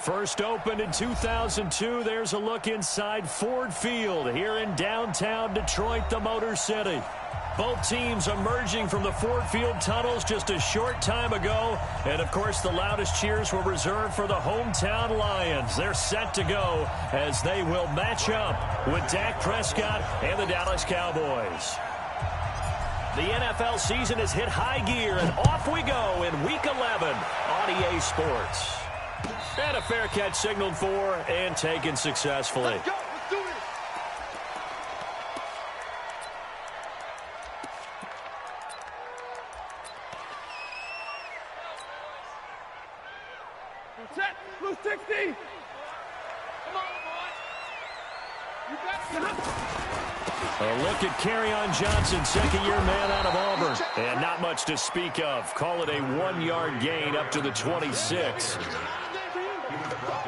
First opened in 2002, there's a look inside Ford Field here in downtown Detroit, the Motor City. Both teams emerging from the Ford Field tunnels just a short time ago. And, of course, the loudest cheers were reserved for the hometown Lions. They're set to go as they will match up with Dak Prescott and the Dallas Cowboys. The NFL season has hit high gear, and off we go in Week 11 on EA Sports. And a fair catch signaled for and taken successfully. Let's go. Let's do this. Set. Blue 60. Come on, boy. You got it. A look at Kerryon Johnson, second-year man out of Auburn. And not much to speak of. Call it a 1-yard gain up to the 26.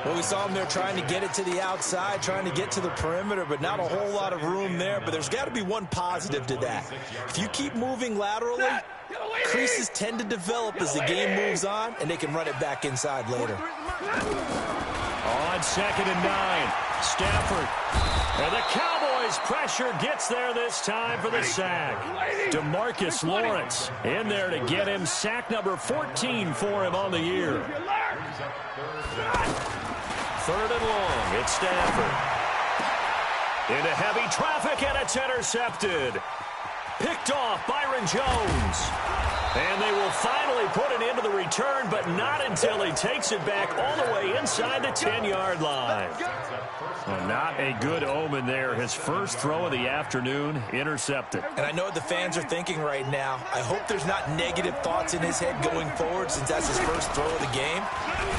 Well, we saw him there trying to get it to the outside, trying to get to the perimeter, but not a whole lot of room there. But there's got to be one positive to that. If you keep moving laterally, creases tend to develop as the game moves on, and they can run it back inside later. On 2nd and 9, Stafford. And the Cowboys pressure gets there this time for the sack. DeMarcus Lawrence in there to get him sack number 14 for him on the year. 3rd and long, it's Stafford. Into heavy traffic, and it's intercepted. Picked off Byron Jones. And they will finally put an end to the return, but not until he takes it back all the way inside the 10-yard line. Well, not a good omen there. His first throw of the afternoon, intercepted. And I know what the fans are thinking right now. I hope there's not negative thoughts in his head going forward since that's his first throw of the game.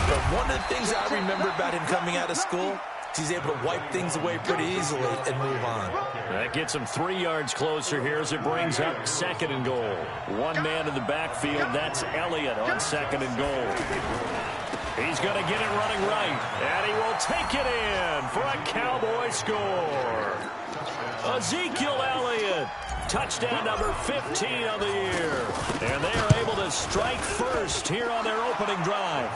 But one of the things I remember about him coming out of school, he's able to wipe things away pretty easily and move on. That gets him 3 yards closer here as it brings up 2nd and goal. One man in the backfield, that's Elliott on 2nd and goal. He's going to get it running right, and he will take it in for a Cowboy score. Ezekiel Elliott, touchdown number 15 of the year. And they are able to strike first here on their opening drive.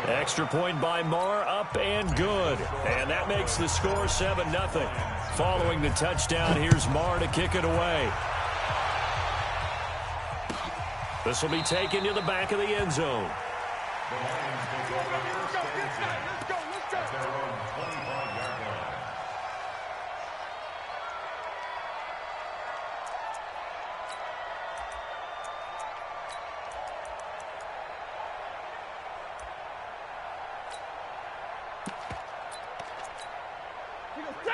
Extra point by Marr, up and good. And that makes the score 7-0. Following the touchdown, here's Marr to kick it away. This will be taken to the back of the end zone.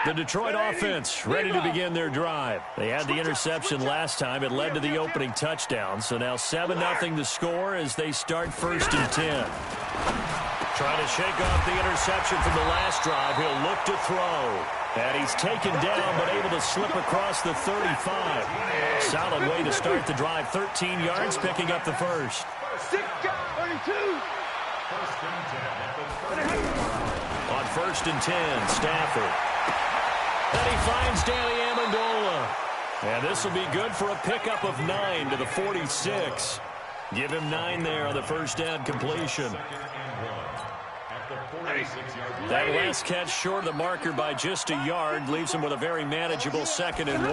The Detroit offense ready to begin their drive. They had the interception last time. It led to the opening touchdown. So now 7-0 to score as they start 1st and 10. Trying to shake off the interception from the last drive. He'll look to throw. And he's taken down but able to slip across the 35. Solid way to start the drive. 13 yards, picking up the first. 32. On 1st and 10, Stafford. And he finds Danny Amendola. And this will be good for a pickup of 9 to the 46. Give him 9 there on the first down completion. That last catch short of the marker by just a yard leaves him with a very manageable 2nd and 1.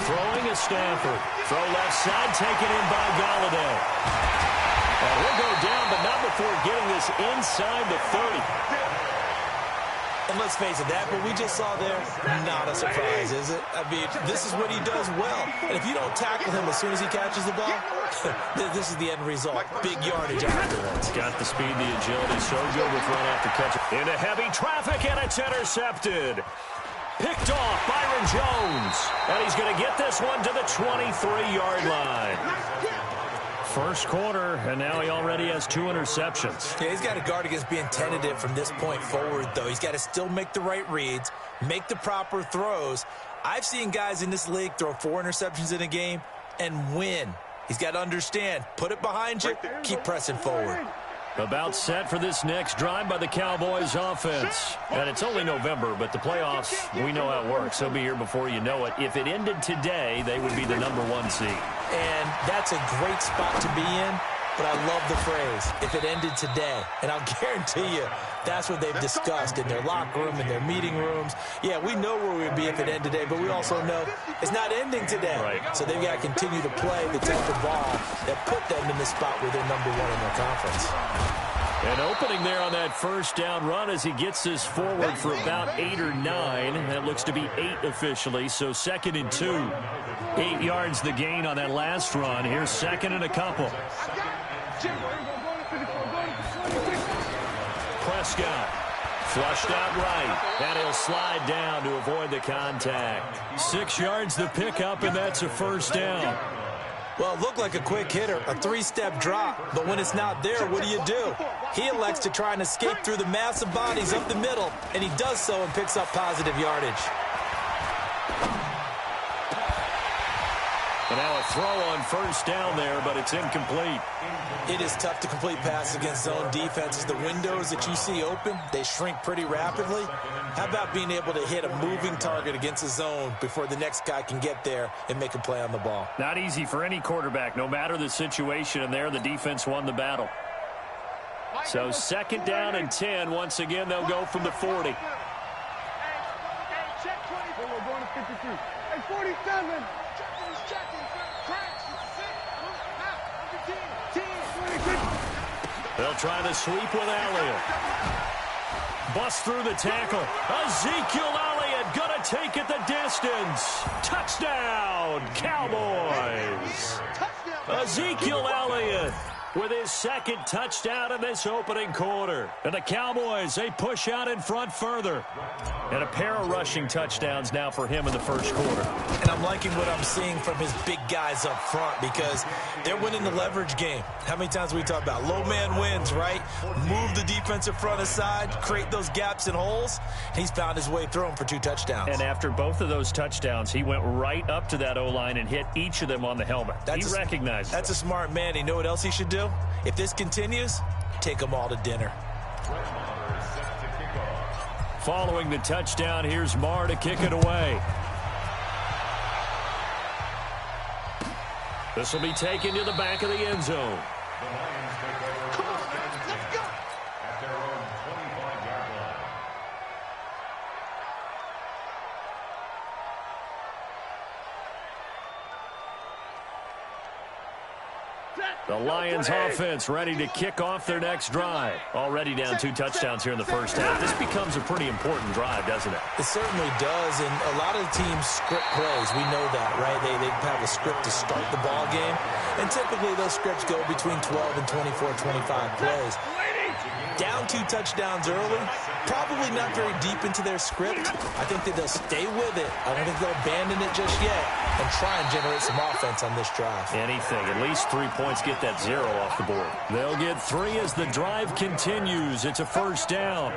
Throwing is Stafford. Throw left side, taken in by Galladay. And he'll go down, but not before getting this inside the 30. And let's face it, that what we just saw there, not a surprise, is it? I mean, this is what he does well. And if you don't tackle him as soon as he catches the ball, this is the end result. Big yardage afterwards. Got the speed, the agility, so good with run after catch. Into heavy traffic, and it's intercepted. Picked off Byron Jones. And he's going to get this one to the 23-yard line. First quarter, and now he already has 2 interceptions. Yeah, he's got to guard against being tentative from this point forward, though. He's got to still make the right reads, make the proper throws. I've seen guys in this league throw 4 interceptions in a game and win. He's got to understand, put it behind you, keep pressing forward. About set for this next drive by the Cowboys offense. And it's only November, but the playoffs, we know how it works. They'll be here before you know it. If it ended today, they would be the #1 seed. And that's a great spot to be in. but I love the phrase, if it ended today. And I'll guarantee you that's what they've discussed in their locker room, in their meeting rooms. Yeah, we know where we would be if it ended today, but we also know it's not ending today. Right. So they've got to continue to play the type of ball that put them in the spot where they're #1 in their conference. And opening there on that first down run as he gets this forward for about 8 or 9. That looks to be 8 officially, so 2nd and 2. 8 yards the gain on that last run. Here's 2nd and a couple. Prescott flushed out right, and he'll slide down to avoid the contact. 6 yards the pickup, and that's a first down. Well, it looked like a quick hitter, a 3-step drop, but when it's not there, what do? He elects to try and escape through the massive bodies up the middle, and he does so and picks up positive yardage. And now a throw on first down there, but it's incomplete. It is tough to complete passes against zone defenses. The windows that you see open, they shrink pretty rapidly. How about being able to hit a moving target against a zone before the next guy can get there and make a play on the ball? Not easy for any quarterback, no matter the situation, and there the defense won the battle. So 2nd down and 10. Once again, they'll go from the 40. Hey, check 24. We're going to 52. Hey, 47. They'll try the sweep with Elliott. Bust through the tackle. Ezekiel Elliott gonna take it the distance. Touchdown, Cowboys. Ezekiel Elliott with his 2nd touchdown in this opening quarter. And the Cowboys, they push out in front further. And a pair of rushing touchdowns now for him in the first quarter. And I'm liking what I'm seeing from his big guys up front because they're winning the leverage game. How many times we talk about low man wins, right? Move the defensive front aside, create those gaps and holes. He's found his way through them for 2 touchdowns. And after both of those touchdowns, he went right up to that O-line and hit each of them on the helmet. He recognized That's a smart man. You know what else he should do? If this continues, take them all to dinner. Following the touchdown, here's Marr to kick it away. This will be taken to the back of the end zone. Come on, let's go. At their own 25-yard line. The Lions offense ready to kick off their next drive. Already down 2 touchdowns here in the first half. This becomes a pretty important drive, doesn't it? It certainly does, and a lot of the teams script plays. We know that, right? They have a script to start the ball game, and typically those scripts go between 12 and 24, 25 plays. Down 2 touchdowns early, probably not very deep into their script. I think that they'll stay with it. I don't think they'll abandon it just yet and try and generate some offense on this drive. Anything. At least 3 points, get that 0 off the board. They'll get 3 as the drive continues. It's a first down.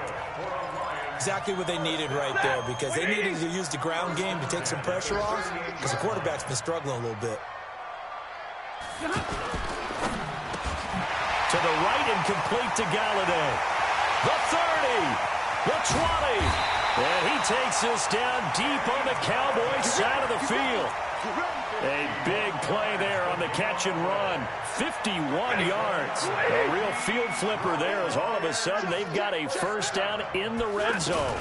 Exactly what they needed right there because they needed to use the ground game to take some pressure off because the quarterback's been struggling a little bit. To the right and complete to Galladay. The 30, the 20, and he takes this down deep on the Cowboys side of the field. A big play there on the catch and run. 51 yards. A real field flipper there as all of a sudden they've got a first down in the red zone.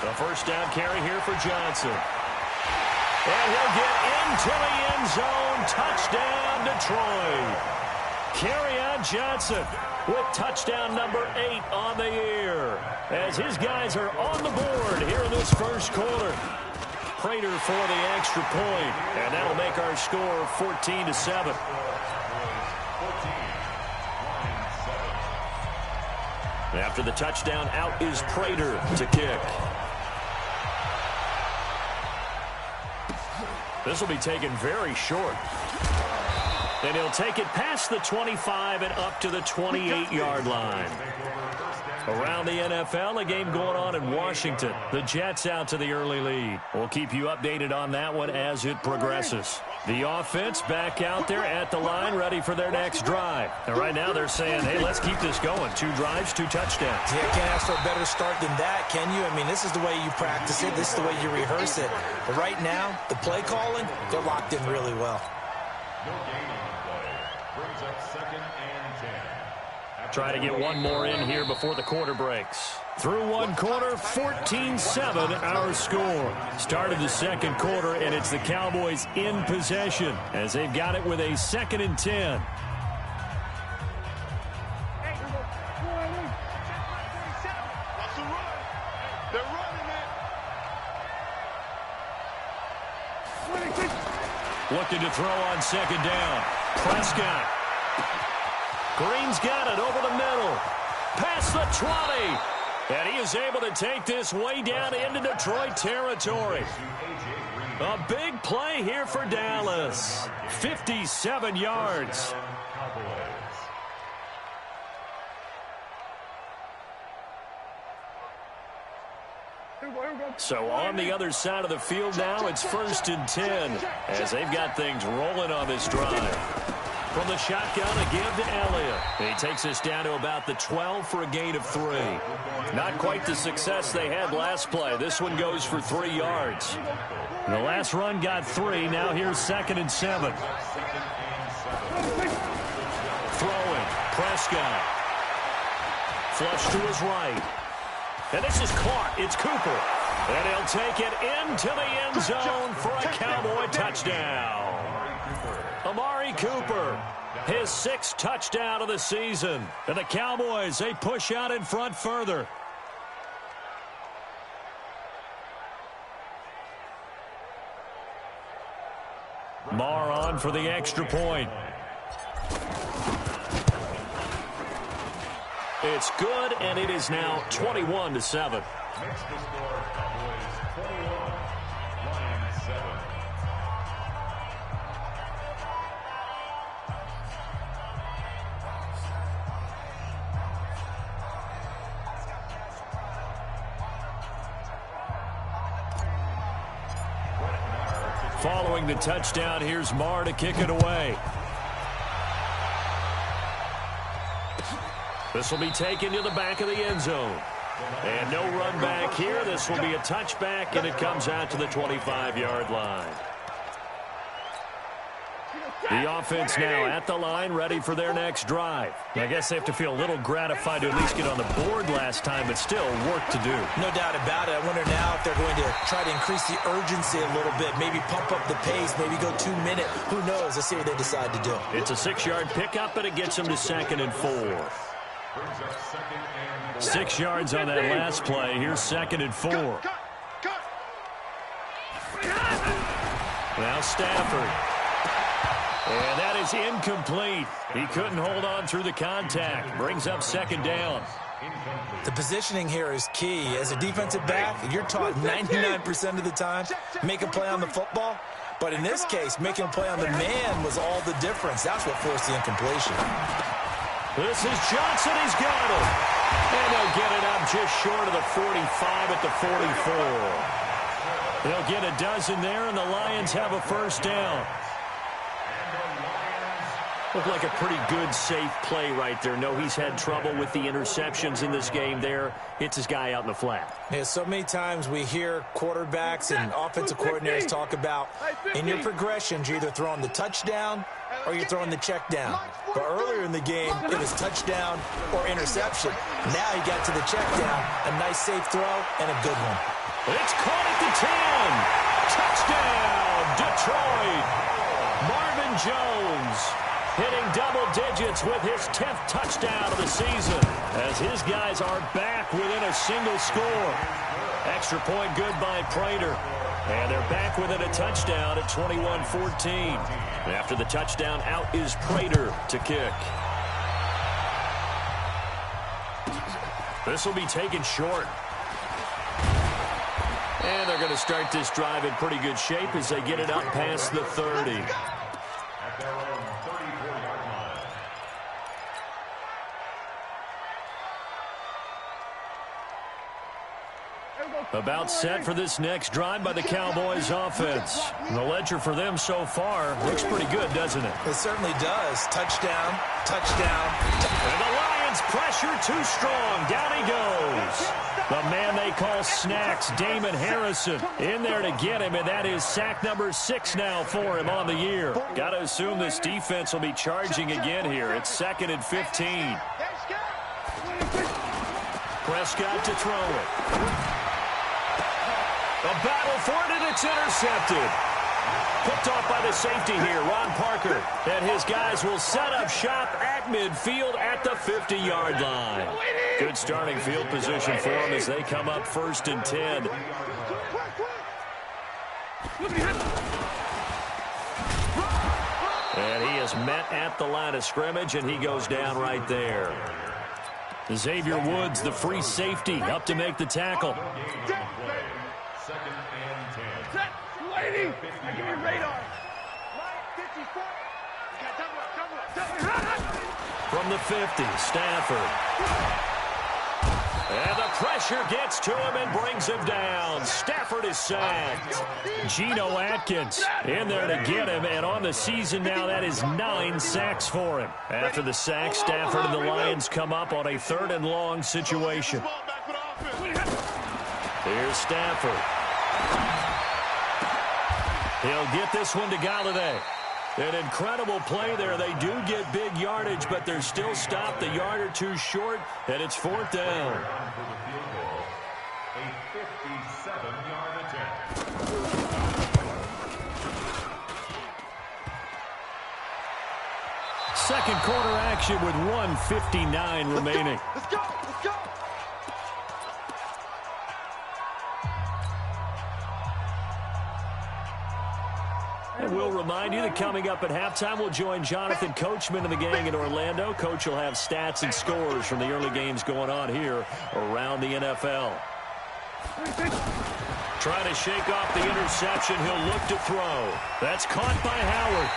The first down carry here for Johnson. And he'll get into the end zone. Touchdown, Detroit. Kerryon Johnson with touchdown number 8 on the year as his guys are on the board here in this first quarter. Prater for the extra point, and that'll make our score 14-7. After the touchdown, out is Prater to kick. This will be taken very short. And he'll take it past the 25 and up to the 28-yard line. Around the NFL, a game going on in Washington. The Jets out to the early lead. We'll keep you updated on that one as it progresses. The offense back out there at the line, ready for their next drive. And right now they're saying, hey, let's keep this going. 2 drives, 2 touchdowns. Yeah, can't ask for a better start than that, can you? I mean, this is the way you practice it. This is the way you rehearse it. But right now, the play calling, they're locked in really well. Brings up 2nd and 10. Try to get one more in here before the quarter breaks. Through one quarter, 14-7 our score. Started the second quarter, and it's the Cowboys in possession as they've got it with a 2nd and 10. Looking to throw on 2nd down. Prescott. Green's got it over the middle. Past the 20. And he is able to take this way down into Detroit territory. A big play here for Dallas. 57 yards. So on the other side of the field now, it's 1st and 10 as they've got things rolling on this drive. From the shotgun, a give to Elliott. He takes us down to about the 12 for a gain of 3. Not quite the success they had last play. This one goes for 3 yards. The last run got 3. Now here's 2nd and 7. Throwing. Prescott. Flush to his right. And this is caught. It's Cooper. And he'll take it into the end zone for a Cowboy touchdown. Amari Cooper, his 6th touchdown of the season. And the Cowboys, they push out in front further. Marr on for the extra point. It's good, and it is now 21-7. Makes the score Cowboys 21, Lions 7. Following the touchdown, here's Marr to kick it away. This will be taken to the back of the end zone. And no run back here. This will be a touchback, and it comes out to the 25-yard line. The offense now at the line, ready for their next drive. I guess they have to feel a little gratified to at least get on the board last time, but still work to do. No doubt about it. I wonder now if they're going to try to increase the urgency a little bit, maybe pump up the pace, maybe go 2 minute. Who knows? Let's see what they decide to do. It's a 6-yard pickup, and it gets them to 2nd and 4. 6 yards on that last play. Here's 2nd and 4. Now Stafford. And that is incomplete. He couldn't hold on through the contact. Brings up 2nd down. The positioning here is key. As a defensive back, you're taught 99% of the time, make a play on the football. But in this case, making a play on the man was all the difference. That's what forced the incompletion. This is Johnson. He's got it. And they'll get it up just short of the 45 at the 44. They'll get a dozen there, and the Lions have a 1st down. Looked like a pretty good, safe play right there. No, he's had trouble with the interceptions in this game there. Hits his guy out in the flat. Yeah, so many times we hear quarterbacks and offensive coordinators talk about in your progressions, you're either throwing the touchdown or you're throwing the check down. But earlier in the game, it was touchdown or interception. Now he got to the check down, a nice safe throw, and a good one. It's caught at the 10. Touchdown, Detroit. Marvin Jones hitting double digits with his 10th touchdown of the season as his guys are back within a single score. Extra point good by Prater. And they're back within a touchdown at 21-14. After the touchdown, out is Prater to kick. This will be taken short. And they're going to start this drive in pretty good shape as they get it up past the 30. At their own 34-yard line. About set for this next drive by the Cowboys offense. The ledger for them so far looks pretty good, doesn't it? It certainly does. Touchdown, touchdown. And the Lions Lions pressure too strong. Down he goes. The man they call Snacks, Damon Harrison, in there to get him, and that is sack number 6 now for him on the year. Got to assume this defense will be charging again here. It's 2nd and 15. Prescott to throw it. A battle for it, and it's intercepted. Picked off by the safety here, Ron Parker. And his guys will set up shop at midfield at the 50-yard line. Good starting field position for them as they come up 1st and 10. And he is met at the line of scrimmage, and he goes down right there. Xavier Woods, the free safety, up to make the tackle. 2nd and 10. Lady, give me radar. From the 50, Stafford. And the pressure gets to him and brings him down. Stafford is sacked. Geno Atkins in there to get him, and on the season now, that is 9 sacks for him. After the sack, Stafford and the Lions come up on a 3rd and long situation. Here's Stafford. He'll get this one to Galladay. An incredible play there. They do get big yardage, but they're still stopped a yard or two short, and it's 4th down. For the field goal, a 57-yard attempt. Second quarter action with 1:59 remaining. Let's go. Let's go. And we'll remind you that coming up at halftime, we'll join Jonathan Coachman and the gang in Orlando. Coach will have stats and scores from the early games going on here around the NFL. Trying to shake off the interception. He'll look to throw. That's caught by Howard.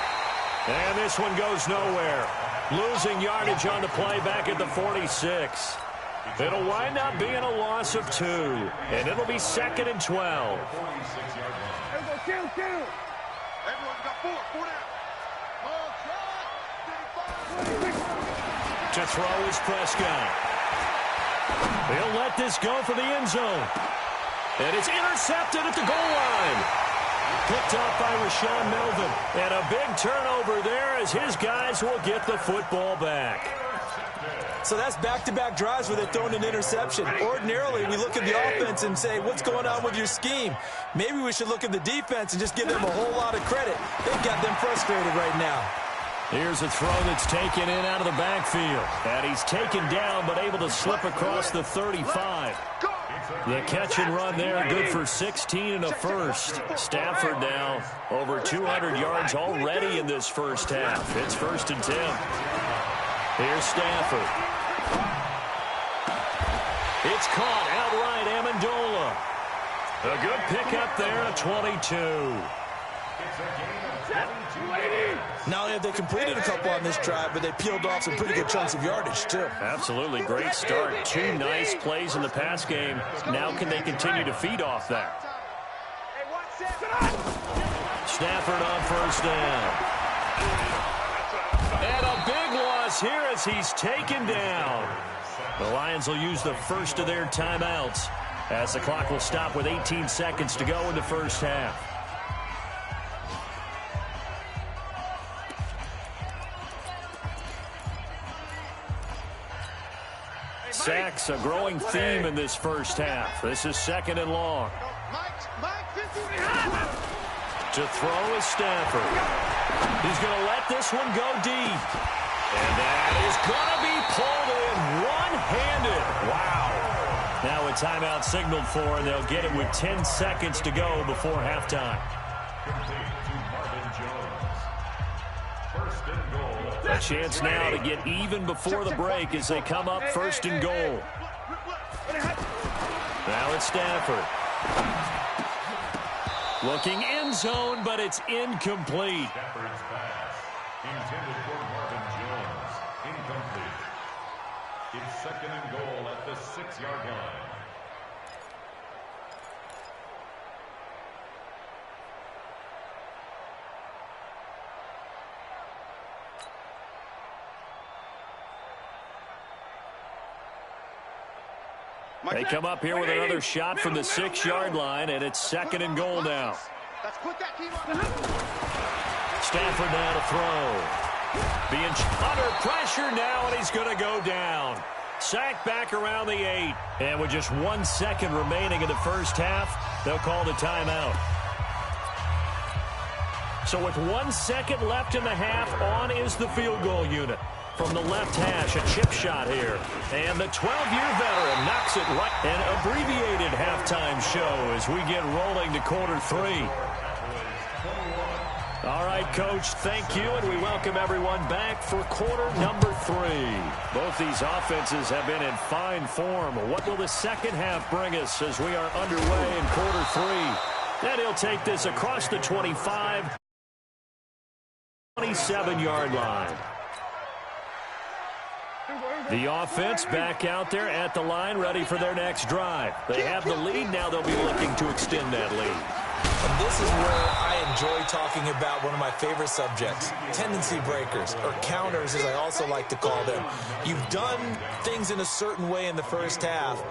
And this one goes nowhere. Losing yardage on the play back at the 46. It'll wind up being a loss of 2. And it'll be 2nd and 12. Kill. Everyone's got 4 down. To throw is Prescott. He'll let this go for the end zone. And it's intercepted at the goal line. Picked off by Rashawn Melvin. And a big turnover there as his guys will get the football back. So that's back-to-back drives where they're throwing an interception. Ordinarily, we look at the offense and say, what's going on with your scheme? Maybe we should look at the defense and just give them a whole lot of credit. They've got them frustrated right now. Here's a throw that's taken in out of the backfield. And he's taken down but able to slip across the 35. The catch and run there, good for 16 and a first. Stafford now over 200 yards already in this first half. It's 1st and 10. Here's Stafford. It's caught outright, Amendola. A good pickup there at 22. Not only have they completed a couple on this drive, but they peeled off some pretty good chunks of yardage, too. Absolutely. Great start. 2 nice plays in the pass game. Now can they continue to feed off that? Stafford on 1st down. And a big loss here as he's taken down. The Lions will use the first of their timeouts as the clock will stop with 18 seconds to go in the first half. Sacks, a growing theme in this first half. This is 2nd and long. To throw is Stafford. He's going to let this one go deep. And that is going to be pulled in one-handed. Wow. Now a timeout signaled for, and they'll get it with 10 seconds to go before halftime. A chance now to get even before the break as they come up 1st and goal. Now it's Stafford. Looking end zone, but it's incomplete. Stafford's pass, intended for Marvin Jones, incomplete. It's 2nd and goal at the 6-yard line. They come up here with another shot from the 6-yard line, and it's 2nd and goal now. Stafford now to throw. Being under pressure now, and he's going to go down. Sacked back around the 8. And with just 1 second remaining in the first half, they'll call the timeout. So with 1 second left in the half, on is the field goal unit. From the left hash, a chip shot here. And the 12-year veteran knocks it right. An abbreviated halftime show as we get rolling to quarter 3. All right, Coach, thank you, and we welcome everyone back for quarter number 3. Both these offenses have been in fine form. What will the second half bring us as we are underway in quarter 3? And he'll take this across the 25, 27-yard line. The offense back out there at the line, ready for their next drive. They have the lead. Now they'll be looking to extend that lead. And this is where I enjoy talking about one of my favorite subjects, tendency breakers, or counters as I also like to call them. You've done things in a certain way in the first half,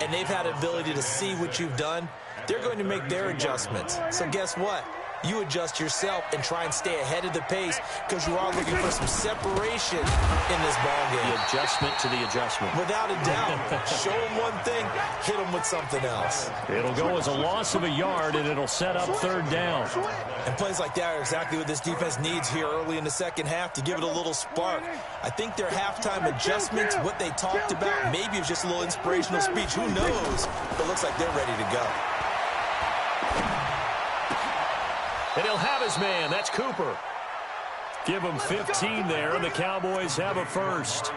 and they've had the ability to see what you've done. They're going to make their adjustments. So guess what? You adjust yourself and try and stay ahead of the pace because you are looking for some separation in this ballgame. The adjustment to the adjustment. Without a doubt. Show them one thing, hit them with something else. It'll go as a loss of a yard, and it'll set up 3rd down. And plays like that are exactly what this defense needs here early in the second half to give it a little spark. I think their halftime adjustments, what they talked about, maybe it was just a little inspirational speech. Who knows? But it looks like they're ready to go. And he'll have his man. That's Cooper. Give him 15 there, and the Cowboys have a first.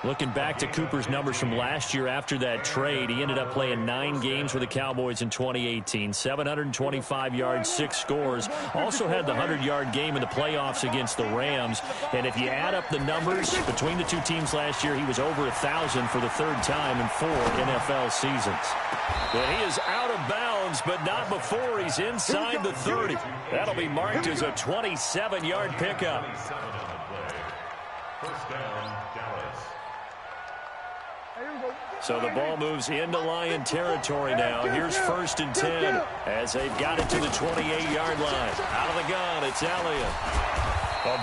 Looking back to Cooper's numbers from last year after that trade, he ended up playing 9 games with the Cowboys in 2018. 725 yards, 6 scores. Also had the 100-yard game in the playoffs against the Rams. And if you add up the numbers between the two teams last year, he was over 1,000 for the 3rd time in 4 NFL seasons. And he is out of bounds, but not before he's inside the 30. That'll be marked as a 27-yard pickup. First down, Dallas. So the ball moves into Lion territory now. Here's 1st and 10 as they've got it to the 28-yard line. Out of the gun, it's Elliott.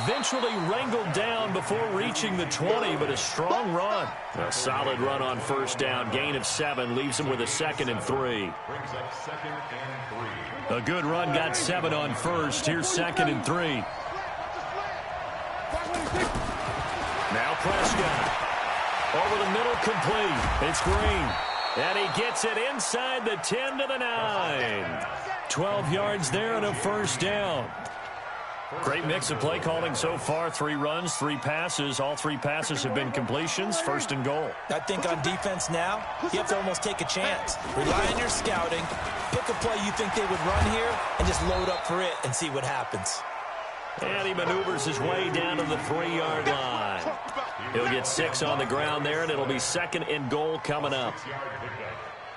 Eventually wrangled down before reaching the 20, but a strong run. A solid run on 1st down. Gain of 7 leaves him with a 2nd and 3. Brings up 2nd and 3. A good run got 7 on 1st. Here's 2nd and 3. Now Prescott. Over the middle, complete. It's Green. And he gets it inside the 10 to the 9. 12 yards there and a 1st down. Great mix of play calling so far. 3 runs, 3 passes. All 3 passes have been completions. 1st and goal. I think on defense now, you have to almost take a chance. Rely on your scouting. Pick a play you think they would run here and just load up for it and see what happens. And he maneuvers his way down to the 3-yard line. He'll get 6 on the ground there, and it'll be 2nd and goal coming up.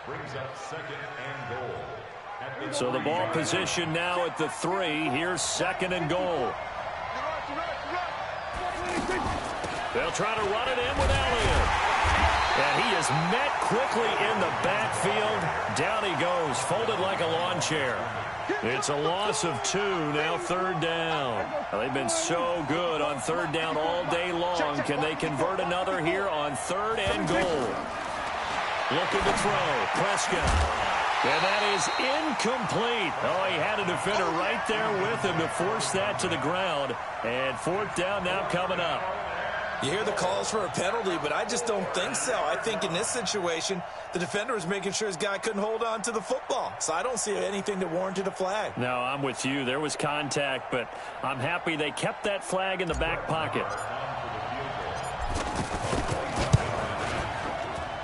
Brings up 2nd and goal. So the ball position now at the 3. Here's 2nd and goal. They'll try to run it in with Elliott. And he is met quickly in the backfield. Down he goes, folded like a lawn chair. It's a loss of 2, now 3rd down. They've been so good on 3rd down all day long. Can they convert another here on 3rd and goal? Looking to throw, Prescott. And that is incomplete. Oh, he had a defender right there with him to force that to the ground. And 4th down now coming up. You hear the calls for a penalty, but I just don't think so. I think in this situation, the defender was making sure his guy couldn't hold on to the football. So I don't see anything that warranted a flag. No, I'm with you. There was contact, but I'm happy they kept that flag in the back pocket.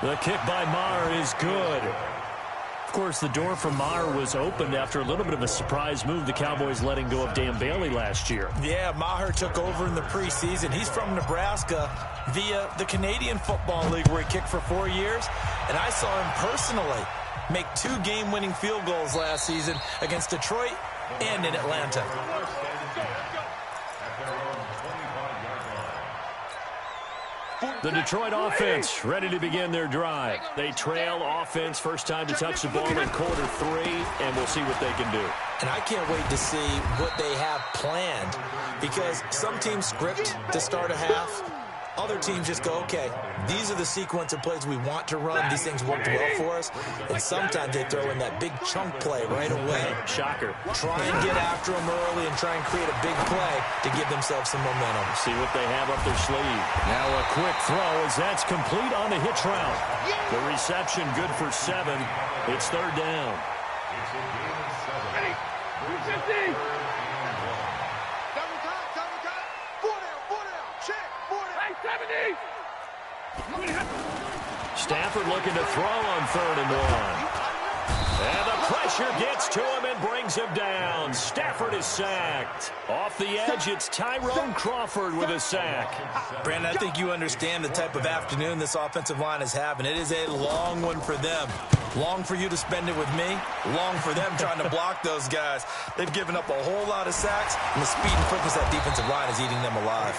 The kick by Maher is good. Of course, the door for Maher was opened after a little bit of a surprise move. The Cowboys letting go of Dan Bailey last year. Yeah, Maher took over in the preseason. He's from Nebraska via the Canadian Football League where he kicked for 4 years. And I saw him personally make 2 game-winning field goals last season against Detroit and in Atlanta. The Detroit offense ready to begin their drive. They trail offense, first time to touch the ball in quarter 3, and we'll see what they can do. And I can't wait to see what they have planned, because some teams script to start a half. Other teams just go, okay, these are the sequence of plays we want to run. These things worked well for us. And sometimes they throw in that big chunk play right away. Shocker. Try and get after them early and try and create a big play to give themselves some momentum. See what they have up their sleeve. Now a quick throw as that's complete on the hitch route. The reception good for 7. It's third down. It's a game of 7. Ready? 250. Stafford looking to throw on 3rd and 1. And the pressure gets to him and brings him down. Stafford is sacked. Off the edge, it's Tyrone Crawford with a sack. Brandon, I think you understand the type of afternoon this offensive line is having. It is a long one for them. Long for you to spend it with me. Long for them trying to block those guys. They've given up a whole lot of sacks, and the speed and quickness of that defensive line is eating them alive.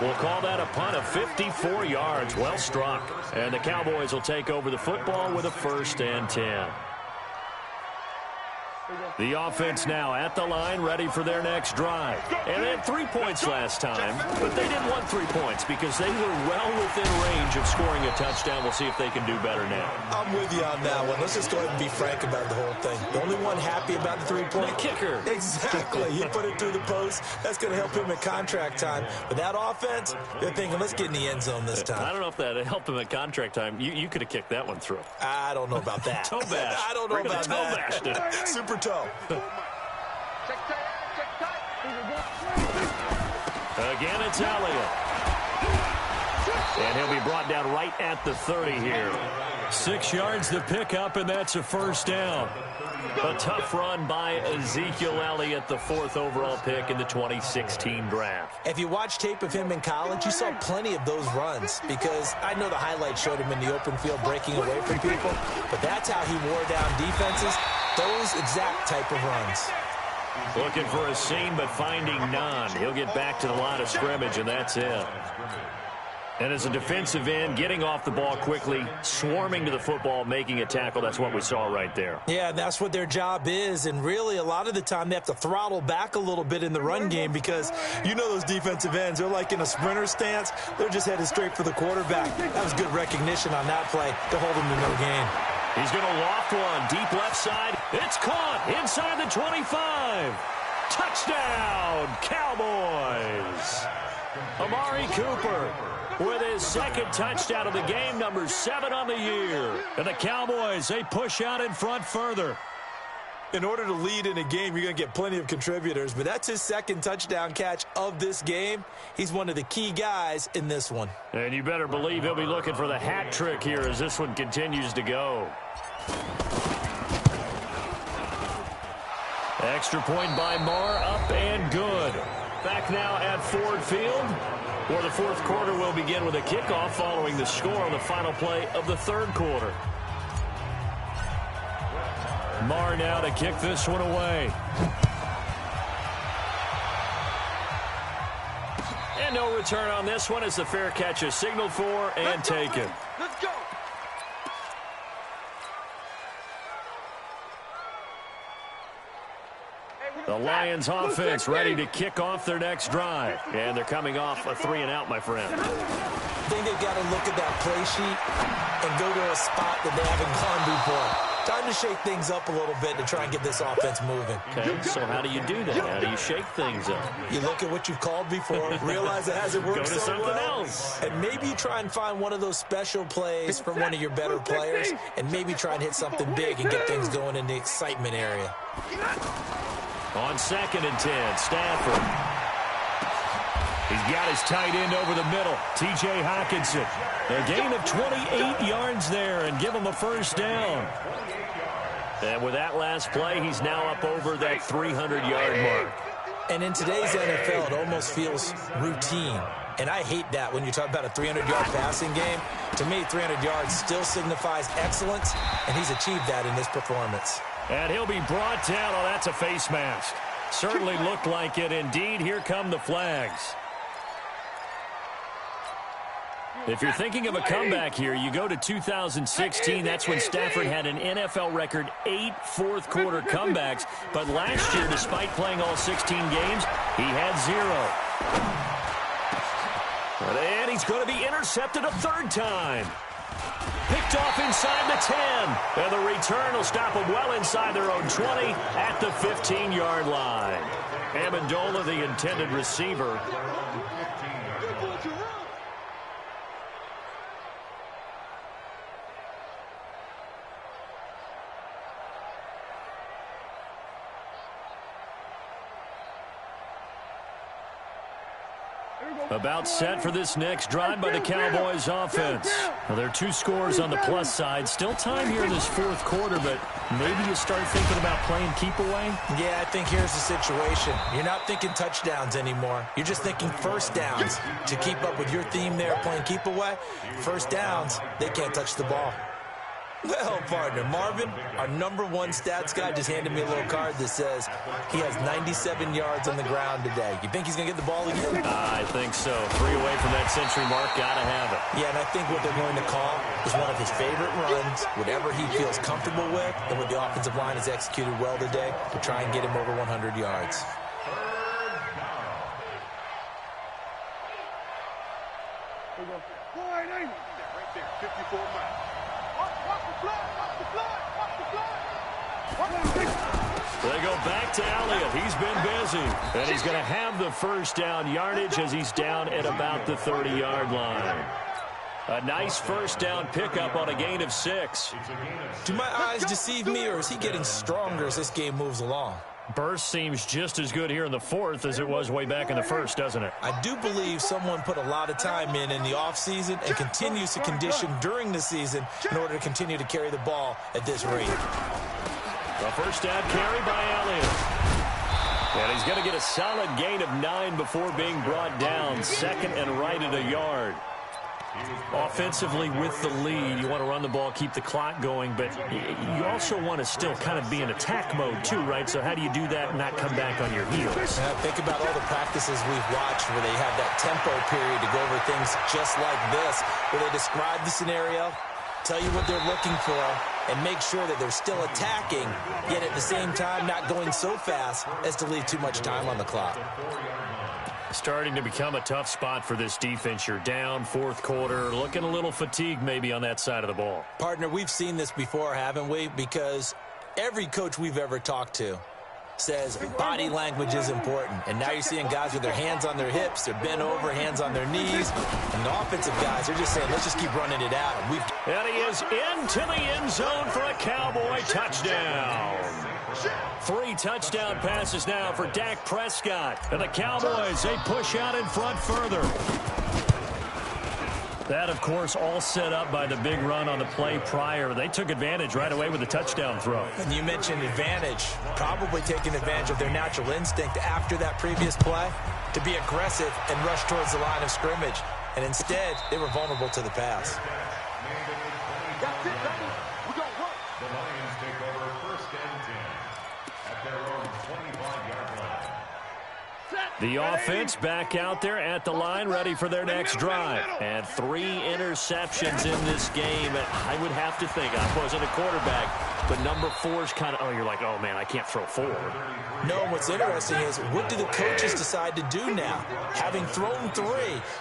We'll call that a punt of 54 yards. Well struck. And the Cowboys will take over the football with a 1st and 10. The offense now at the line, ready for their next drive. And they had 3 points last time, but they didn't want 3 points because they were well within range of scoring a touchdown. We'll see if they can do better now. I'm with you on that one. Let's just go ahead and be frank about the whole thing. The only one happy about the 3-point? The kicker. Exactly. You put it through the post. That's going to help him at contract time. But that offense, they're thinking, let's get in the end zone this time. I don't know if that helped him at contract time. You could have kicked that one through. I don't know about that. Toe bash. I don't know about that. Super toe. Again, it's Elliott. And he'll be brought down right at the 30 here. 6 yards to pick up, and that's a 1st down. A tough run by Ezekiel Elliott, the 4th overall pick in the 2016 draft. If you watch tape of him in college, you saw plenty of those runs, because I know the highlights showed him in the open field breaking away from people, but that's how he wore down defenses, those exact type of runs. Looking for a seam, but finding none. He'll get back to the line of scrimmage, and that's it. And as a defensive end, getting off the ball quickly, swarming to the football, making a tackle, that's what we saw right there. Yeah, that's what their job is, and really a lot of the time they have to throttle back a little bit in the run game because you know those defensive ends, they're like in a sprinter stance. They're just headed straight for the quarterback. That was good recognition on that play to hold him to no gain. He's going to loft one, deep left side. It's caught inside the 25. Touchdown, Cowboys. Amari Cooper with his 2nd touchdown of the game, number 7 on the year. And the Cowboys, they push out in front further. In order to lead in a game, you're going to get plenty of contributors, but that's his 2nd touchdown catch of this game. He's one of the key guys in this one. And you better believe he'll be looking for the hat trick here as this one continues to go. Extra point by Marr, up and good. Back now at Ford Field, where the 4th quarter will begin with a kickoff following the score on the final play of the 3rd quarter. Marr now to kick this one away. And no return on this one as the fair catch is signaled for and taken. Let's go. The Lions offense ready to kick off their next drive. And they're coming off a 3-and-out, my friend. I think they've got to look at that play sheet and go to a spot that they haven't gone before. Time to shake things up a little bit to try and get this offense moving. Okay, so how do you do that? How do you shake things up? You look at what you've called before, realize it hasn't worked Go to so something well, else. and maybe you try and find one of those special plays from one of your better players, and maybe try and hit something big and get things going in the excitement area. On 2nd and 10, Stafford. He's got his tight end over the middle, T.J. Hockenson. A gain of 28 yards there and give him a 1st down. And with that last play, he's now up over that 300-yard mark. And in today's NFL, it almost feels routine. And I hate that when you talk about a 300-yard passing game. To me, 300 yards still signifies excellence, and he's achieved that in this performance. And he'll be brought down. Oh, that's a face mask. Certainly looked like it. Indeed, here come the flags. If you're thinking of a comeback here, you go to 2016. That's when Stafford had an NFL record 8 fourth-quarter comebacks. But last year, despite playing all 16 games, he had 0. And he's going to be intercepted a third time. Picked off inside the 10. And the return will stop them well inside their own 20 at the 15-yard line. Amendola, the intended receiver. About set for this next drive by the Cowboys offense. Now, there are 2 scores on the plus side. Still time here in this fourth quarter, but maybe you start thinking about playing keep away? Yeah, I think here's the situation. You're not thinking touchdowns anymore. You're just thinking first downs. To keep up with your theme there, playing keep away, first downs, they can't touch the ball. Well, partner, Marvin, our #1 stats guy, just handed me a little card that says he has 97 yards on the ground today. You think he's going to get the ball again? I think so. 3 away from that century mark. Got to have it. Yeah, and I think what they're going to call is one of his favorite runs, whatever he feels comfortable with, and what the offensive line has executed well today to try and get him over 100 yards. Right there, 54 miles. They go back to Elliott. He's been busy. And he's going to have the first down yardage as he's down at about the 30-yard line. A nice first down pickup on a gain of 6. Do my eyes deceive me, or is he getting stronger as this game moves along? Burst seems just as good here in the fourth as it was way back in the first, doesn't it? I do believe someone put a lot of time in the offseason and continues to condition during the season in order to continue to carry the ball at this rate. The first down carry by Elliott. And he's going to get a solid gain of 9 before being brought down. Second and right at a yard. Offensively with the lead, you want to run the ball, keep the clock going, but you also want to still kind of be in attack mode too, right? So how do you do that and not come back on your heels? Think about all the practices we've watched where they have that tempo period to go over things just like this, where they describe the scenario, tell you what they're looking for, and make sure that they're still attacking, yet at the same time not going so fast as to leave too much time on the clock. Starting to become a tough spot for this defense. You're down fourth quarter, looking a little fatigued maybe on that side of the ball. Partner, we've seen this before, haven't we? Because every coach we've ever talked to says body language is important. And now you're seeing guys with their hands on their hips, they're bent over, hands on their knees. And the offensive guys are just saying, let's just keep running it out. And he is into the end zone for a Cowboy touchdown. 3 touchdown passes now for Dak Prescott. And the Cowboys, they push out in front further. That, of course, all set up by the big run on the play prior. They took advantage right away with the touchdown throw. And you mentioned advantage, probably taking advantage of their natural instinct after that previous play to be aggressive and rush towards the line of scrimmage. And instead, they were vulnerable to the pass. That's it, baby. We're going to work. The Lions take over first and 10 at their own 25-yard line. The offense back out there at the line, ready for their next drive. And 3 interceptions in this game. I would have to think, I wasn't a quarterback, but number 4 is kind of, you're like, oh, man, I can't throw 4. No, what's interesting is, what do the coaches decide to do now? Having thrown 3,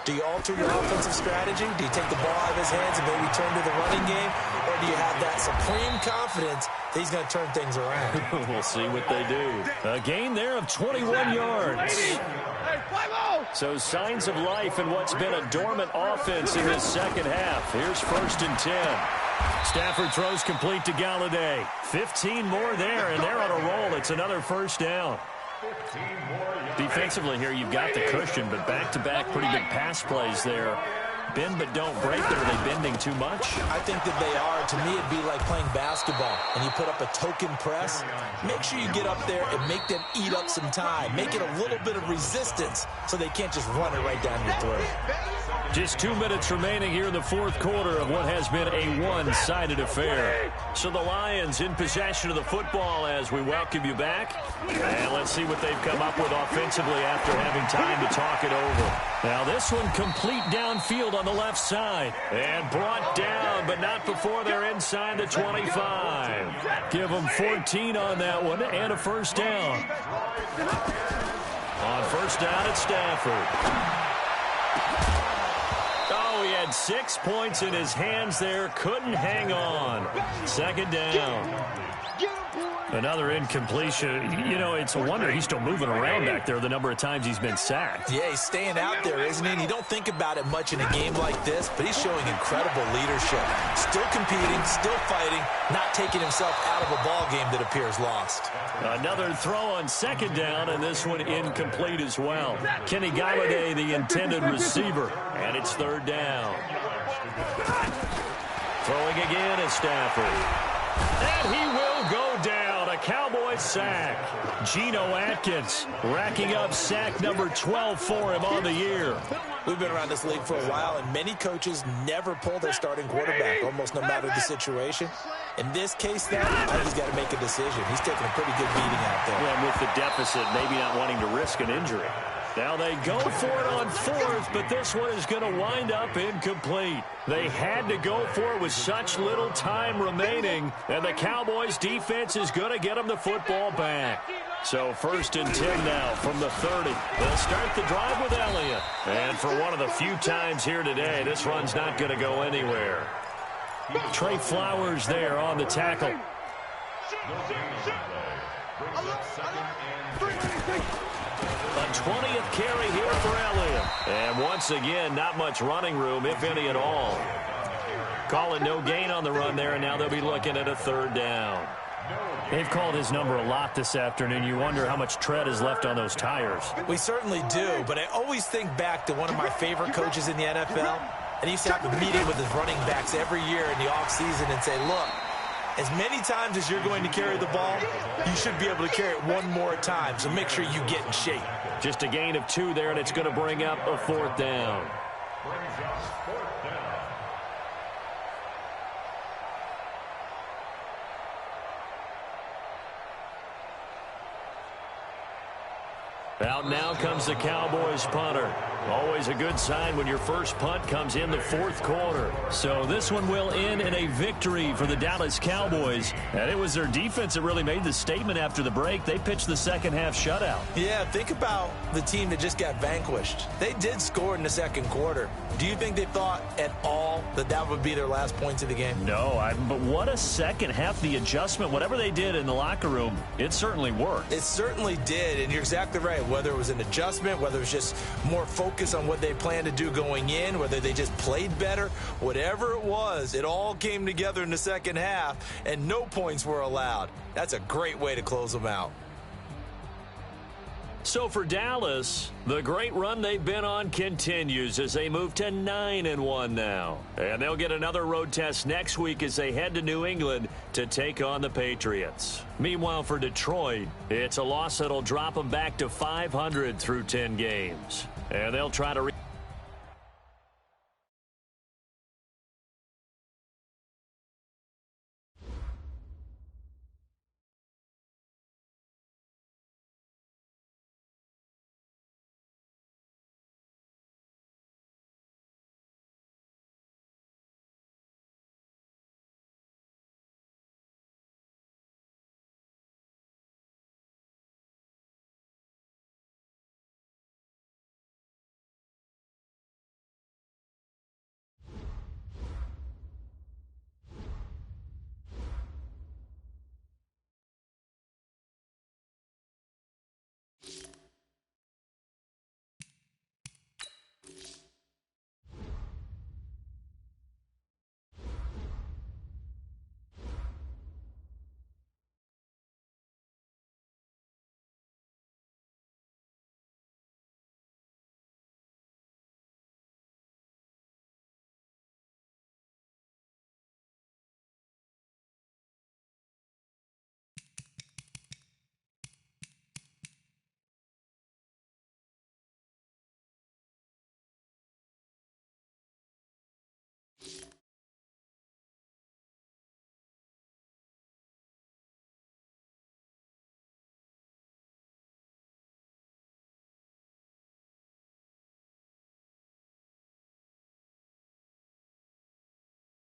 do you alter your offensive strategy? Do you take the ball out of his hands and maybe turn to the running game? Or do you have that supreme confidence that he's going to turn things around? We'll see what they do. A gain there of 21 yards. So signs of life in what's been a dormant offense in this second half. Here's first and 10. Stafford throws complete to Galladay. 15 more there, and they're on a roll. It's another first down. Defensively here, you've got the cushion, but back-to-back pretty big pass plays there. Bend but don't break, but are they bending too much? I think that they are. To me, it'd be like playing basketball, and you put up a token press. Make sure you get up there and make them eat up some time. Make it a little bit of resistance so they can't just run it right down your throat. Just 2 minutes remaining here in the fourth quarter of what has been a one-sided affair. So the Lions in possession of the football as we welcome you back. And let's see what they've come up with offensively after having time to talk it over. Now this one complete downfield field on the left side. And brought down, but not before they're inside the 25. Give them 14 on that one and a first down. On first down, it's Stafford. Oh, he had 6 points in his hands there. Couldn't hang on. Second down. Another incompletion. You know, it's a wonder he's still moving around back there the number of times he's been sacked. Yeah, he's staying out there, isn't he? And you don't think about it much in a game like this, but he's showing incredible leadership. Still competing, still fighting, not taking himself out of a ball game that appears lost. Another throw on second down, and this one incomplete as well. Kenny Galladay, the intended receiver, and it's third down. Throwing again is Stafford. And he will go down. A Cowboy sack. Geno Atkins racking up sack number 12 for him on the year. We've been around this league for a while, and many coaches never pull their starting quarterback, almost no matter the situation. In this case, though, I think he's got to make a decision. He's taking a pretty good beating out there. Well, with the deficit, maybe not wanting to risk an injury. Now they go for it on fourth, but this one is going to wind up incomplete. They had to go for it with such little time remaining, and the Cowboys' defense is going to get them the football back. So first and 10 now from the 30. They'll start the drive with Elliott. And for one of the few times here today, this run's not going to go anywhere. Trey Flowers there on the tackle. A 20th carry here for Elliott. And once again, not much running room, if any at all. Calling no gain on the run there, and now they'll be looking at a third down. They've called his number a lot this afternoon. You wonder how much tread is left on those tires. We certainly do, but I always think back to one of my favorite coaches in the NFL, and he used to have a meeting with his running backs every year in the offseason and say, look, as many times as you're going to carry the ball, you should be able to carry it one more time, so make sure you get in shape. Just a gain of 2 there, and it's going to bring up a fourth down. Out now comes the Cowboys punter. Always a good sign when your first punt comes in the fourth quarter. So this one will end in a victory for the Dallas Cowboys. And it was their defense that really made the statement after the break. They pitched the second half shutout. Yeah, think about the team that just got vanquished. They did score in the second quarter. Do you think they thought at all that that would be their last points of the game? No, but what a second half. The adjustment, whatever they did in the locker room, it certainly worked. It certainly did, and you're exactly right. Whether it was an adjustment, whether it was just more focus on what they planned to do going in, whether they just played better, whatever it was, it all came together in the second half, and no points were allowed. That's a great way to close them out. So for Dallas, the great run they've been on continues as they move to 9-1 now. And they'll get another road test next week as they head to New England to take on the Patriots. Meanwhile, for Detroit, it's a loss that'll drop them back to 500 through 10 games. And they'll try to